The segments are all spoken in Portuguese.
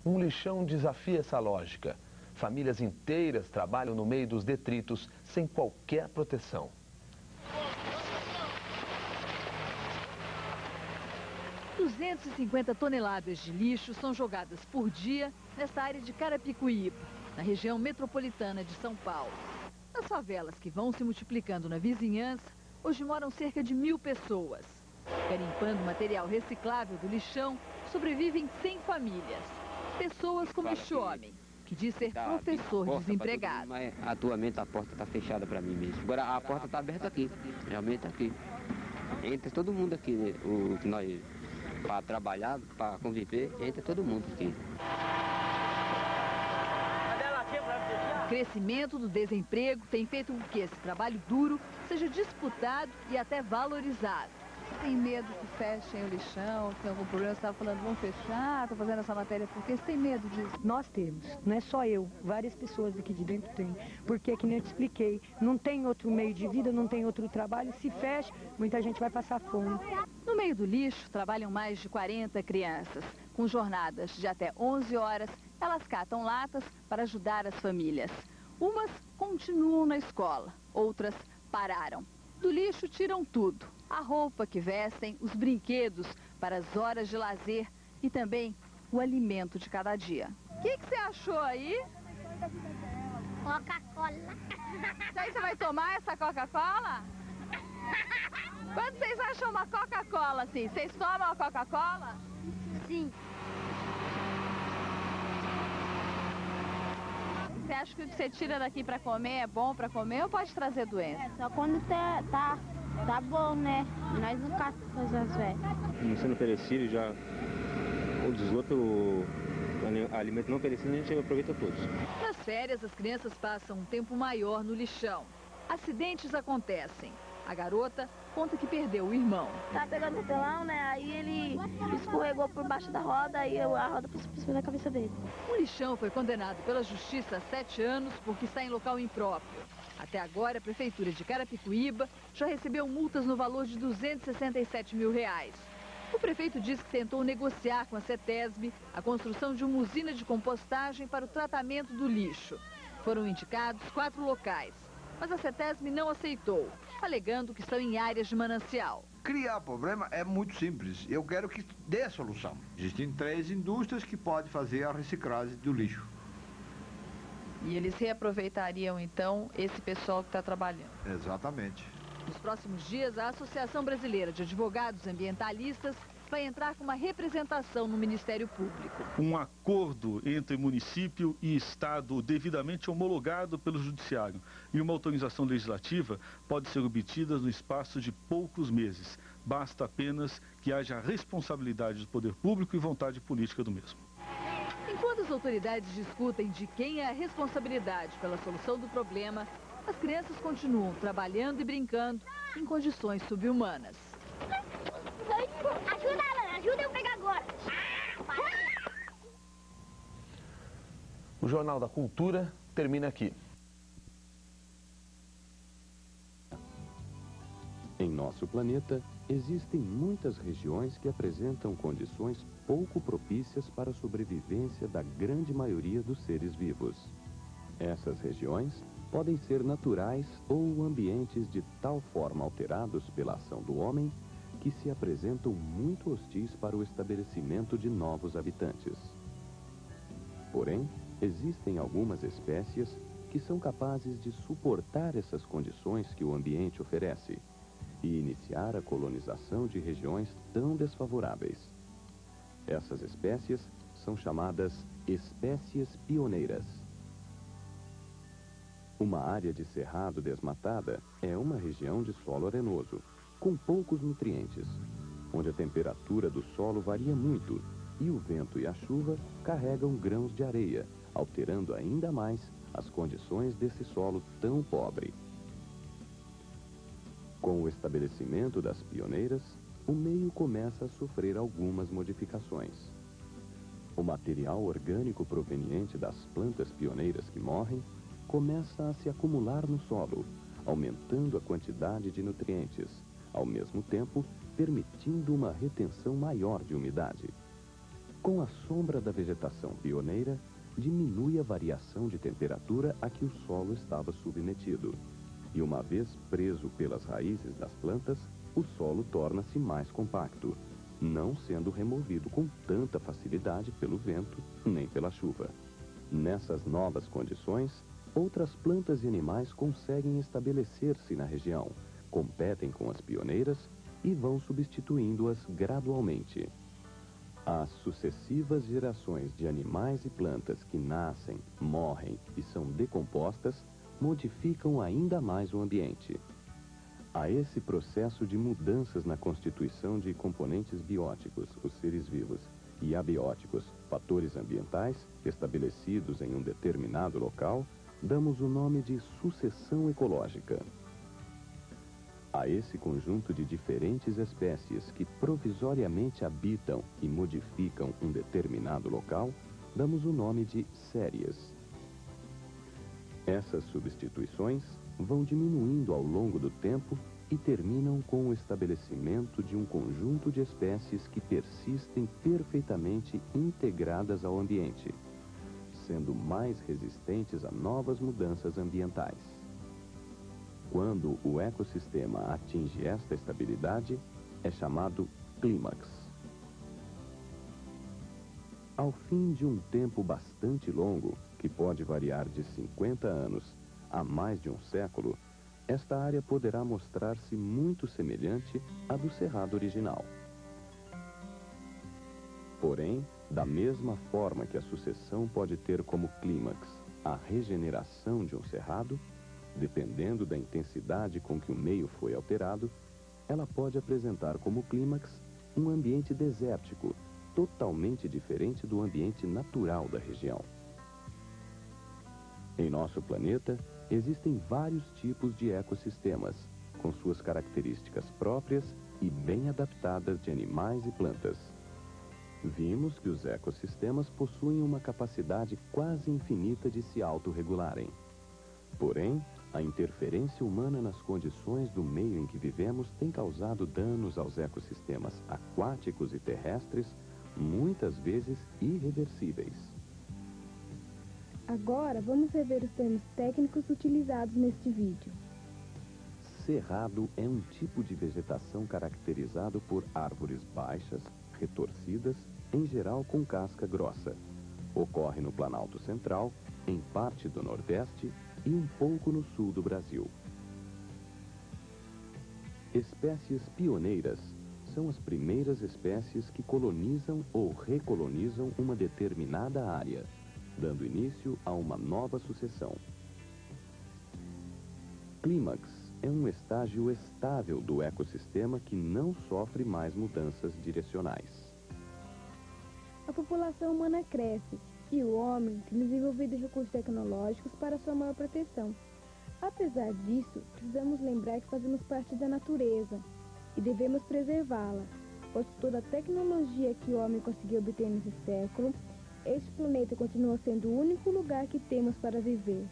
Um lixão desafia essa lógica. Famílias inteiras trabalham no meio dos detritos sem qualquer proteção. ...250 toneladas de lixo são jogadas por dia nesta área de Carapicuíba, na região metropolitana de São Paulo. Nas favelas que vão se multiplicando na vizinhança, hoje moram cerca de 1000 pessoas. Garimpando material reciclável do lixão, sobrevivem 100 famílias. Pessoas como este homem, que diz ser professor desempregado. Mas atualmente a porta está fechada para mim mesmo. Agora a porta está aberta aqui, realmente aqui. Entra todo mundo aqui, né? O que nós, para trabalhar, para conviver, entra todo mundo aqui. O crescimento do desemprego tem feito com que esse trabalho duro seja disputado e até valorizado. Tem medo que fechem o lixão, tem algum problema? Você estava falando, vamos fechar, estou fazendo essa matéria porque você tem medo disso? Nós temos, não é só eu, várias pessoas aqui de dentro têm. Porque, que nem eu te expliquei, não tem outro meio de vida, não tem outro trabalho, se fecha, muita gente vai passar fome. No meio do lixo, trabalham mais de 40 crianças. Com jornadas de até 11 horas, elas catam latas para ajudar as famílias. Umas continuam na escola, outras pararam. Do lixo tiram tudo. A roupa que vestem, os brinquedos para as horas de lazer e também o alimento de cada dia. O que você achou aí? Coca-Cola. Isso aí você vai tomar essa Coca-Cola? Quanto vocês acham uma Coca-Cola assim? Vocês tomam a Coca-Cola? Sim. Você acha que o que você tira daqui para comer é bom para comer ou pode trazer doença? É só quando tá bom, né? Nós não catamos as velhas. Não sendo perecível, já o esgoto, o alimento não perecível, a gente aproveita todos. Nas férias, as crianças passam um tempo maior no lixão. Acidentes acontecem. A garota conta que perdeu o irmão. Tá pegando o telão, né? Aí ele escorregou por baixo da roda e a roda passou por cima da cabeça dele. O lixão foi condenado pela justiça a 7 anos porque está em local impróprio. Até agora, a prefeitura de Carapicuíba já recebeu multas no valor de R$267 mil. O prefeito disse que tentou negociar com a CETESB a construção de uma usina de compostagem para o tratamento do lixo. Foram indicados 4 locais, mas a CETESB não aceitou, alegando que estão em áreas de manancial. Criar problema é muito simples. Eu quero que dê a solução. Existem 3 indústrias que podem fazer a reciclagem do lixo. E eles reaproveitariam, então, esse pessoal que está trabalhando? Exatamente. Nos próximos dias, a Associação Brasileira de Advogados Ambientalistas vai entrar com uma representação no Ministério Público. Um acordo entre município e Estado devidamente homologado pelo Judiciário e uma autorização legislativa pode ser obtida no espaço de poucos meses. Basta apenas que haja responsabilidade do poder público e vontade política do mesmo. Enquanto as autoridades discutem de quem é a responsabilidade pela solução do problema, as crianças continuam trabalhando e brincando em condições subhumanas. Ajuda, Alan, ajuda eu pegar agora. O Jornal da Cultura termina aqui. Em nosso planeta, existem muitas regiões que apresentam condições pouco propícias para a sobrevivência da grande maioria dos seres vivos. Essas regiões podem ser naturais ou ambientes de tal forma alterados pela ação do homem que se apresentam muito hostis para o estabelecimento de novos habitantes. Porém, existem algumas espécies que são capazes de suportar essas condições que o ambiente oferece e iniciar a colonização de regiões tão desfavoráveis. Essas espécies são chamadas espécies pioneiras. Uma área de cerrado desmatada é uma região de solo arenoso, com poucos nutrientes, onde a temperatura do solo varia muito e o vento e a chuva carregam grãos de areia, alterando ainda mais as condições desse solo tão pobre. Com o estabelecimento das pioneiras, o meio começa a sofrer algumas modificações. O material orgânico proveniente das plantas pioneiras que morrem começa a se acumular no solo, aumentando a quantidade de nutrientes, ao mesmo tempo permitindo uma retenção maior de umidade. Com a sombra da vegetação pioneira, diminui a variação de temperatura a que o solo estava submetido. E uma vez preso pelas raízes das plantas, o solo torna-se mais compacto, não sendo removido com tanta facilidade pelo vento nem pela chuva. Nessas novas condições, outras plantas e animais conseguem estabelecer-se na região, competem com as pioneiras e vão substituindo-as gradualmente. As sucessivas gerações de animais e plantas que nascem, morrem e são decompostas modificam ainda mais o ambiente. A esse processo de mudanças na constituição de componentes bióticos, os seres vivos, e abióticos, fatores ambientais, estabelecidos em um determinado local, damos o nome de sucessão ecológica. A esse conjunto de diferentes espécies que provisoriamente habitam e modificam um determinado local, damos o nome de séries. Essas substituições vão diminuindo ao longo do tempo e terminam com o estabelecimento de um conjunto de espécies que persistem perfeitamente integradas ao ambiente, sendo mais resistentes a novas mudanças ambientais. Quando o ecossistema atinge esta estabilidade, é chamado clímax. Ao fim de um tempo bastante longo, que pode variar de 50 anos a mais de um século, esta área poderá mostrar-se muito semelhante à do cerrado original. Porém, da mesma forma que a sucessão pode ter como clímax a regeneração de um cerrado, dependendo da intensidade com que o meio foi alterado, ela pode apresentar como clímax um ambiente desértico, totalmente diferente do ambiente natural da região. Em nosso planeta, existem vários tipos de ecossistemas, com suas características próprias e bem adaptadas de animais e plantas. Vimos que os ecossistemas possuem uma capacidade quase infinita de se autorregularem. Porém, a interferência humana nas condições do meio em que vivemos tem causado danos aos ecossistemas aquáticos e terrestres, muitas vezes irreversíveis. Agora vamos rever os termos técnicos utilizados neste vídeo. Cerrado é um tipo de vegetação caracterizado por árvores baixas, retorcidas, em geral com casca grossa. Ocorre no Planalto Central, em parte do Nordeste e um pouco no sul do Brasil. Espécies pioneiras são as primeiras espécies que colonizam ou recolonizam uma determinada área, dando início a uma nova sucessão. Clímax é um estágio estável do ecossistema que não sofre mais mudanças direcionais. A população humana cresce e o homem tem desenvolvido recursos tecnológicos para sua maior proteção. Apesar disso, precisamos lembrar que fazemos parte da natureza e devemos preservá-la, pois toda a tecnologia que o homem conseguiu obter nesse século, este planeta continua sendo o único lugar que temos para viver.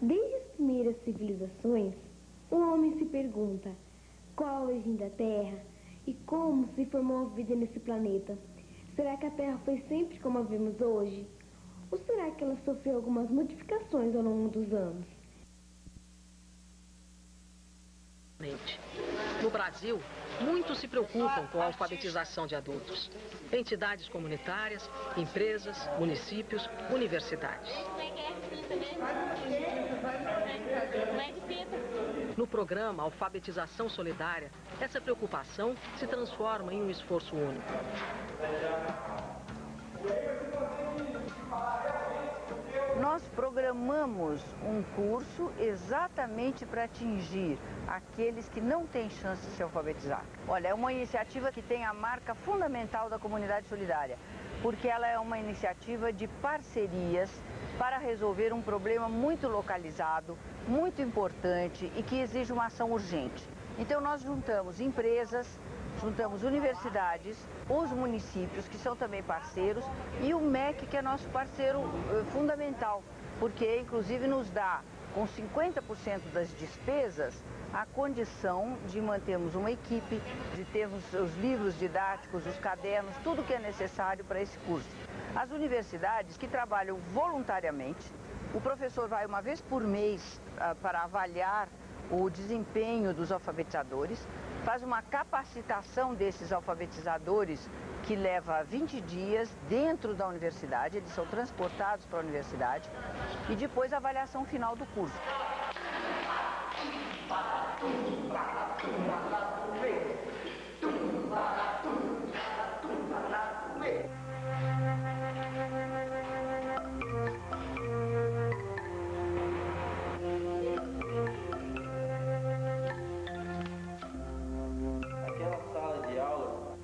Desde as primeiras civilizações, o homem se pergunta qual a origem da Terra e como se formou a vida nesse planeta. Será que a Terra foi sempre como a vemos hoje? Ou será que ela sofreu algumas modificações ao longo dos anos? No Brasil, muitos se preocupam com a alfabetização de adultos. Entidades comunitárias, empresas, municípios, universidades. No programa Alfabetização Solidária, essa preocupação se transforma em um esforço único. nós programamos um curso exatamente para atingir aqueles que não têm chance de se alfabetizar. Olha, é uma iniciativa que tem a marca fundamental da Comunidade Solidária, porque ela é uma iniciativa de parcerias para resolver um problema muito localizado, muito importante e que exige uma ação urgente. Então nós juntamos empresas, juntamos universidades, os municípios, que são também parceiros, e o MEC, que é nosso parceiro fundamental, porque inclusive nos dá, com 50% das despesas, a condição de mantermos uma equipe, de termos os livros didáticos, os cadernos, tudo que é necessário para esse curso. As universidades que trabalham voluntariamente, o professor vai uma vez por mês para avaliar o desempenho dos alfabetizadores, faz uma capacitação desses alfabetizadores que leva 20 dias dentro da universidade, eles são transportados para a universidade, e depois a avaliação final do curso.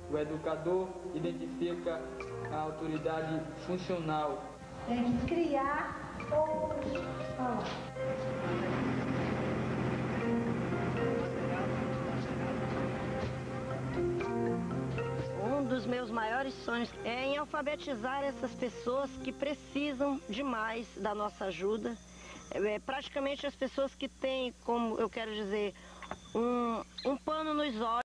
O educador identifica a autoridade funcional. Tem que criar outros. Um dos meus maiores sonhos é em alfabetizar essas pessoas que precisam demais da nossa ajuda. Praticamente as pessoas que têm, como eu quero dizer, um pano nos olhos.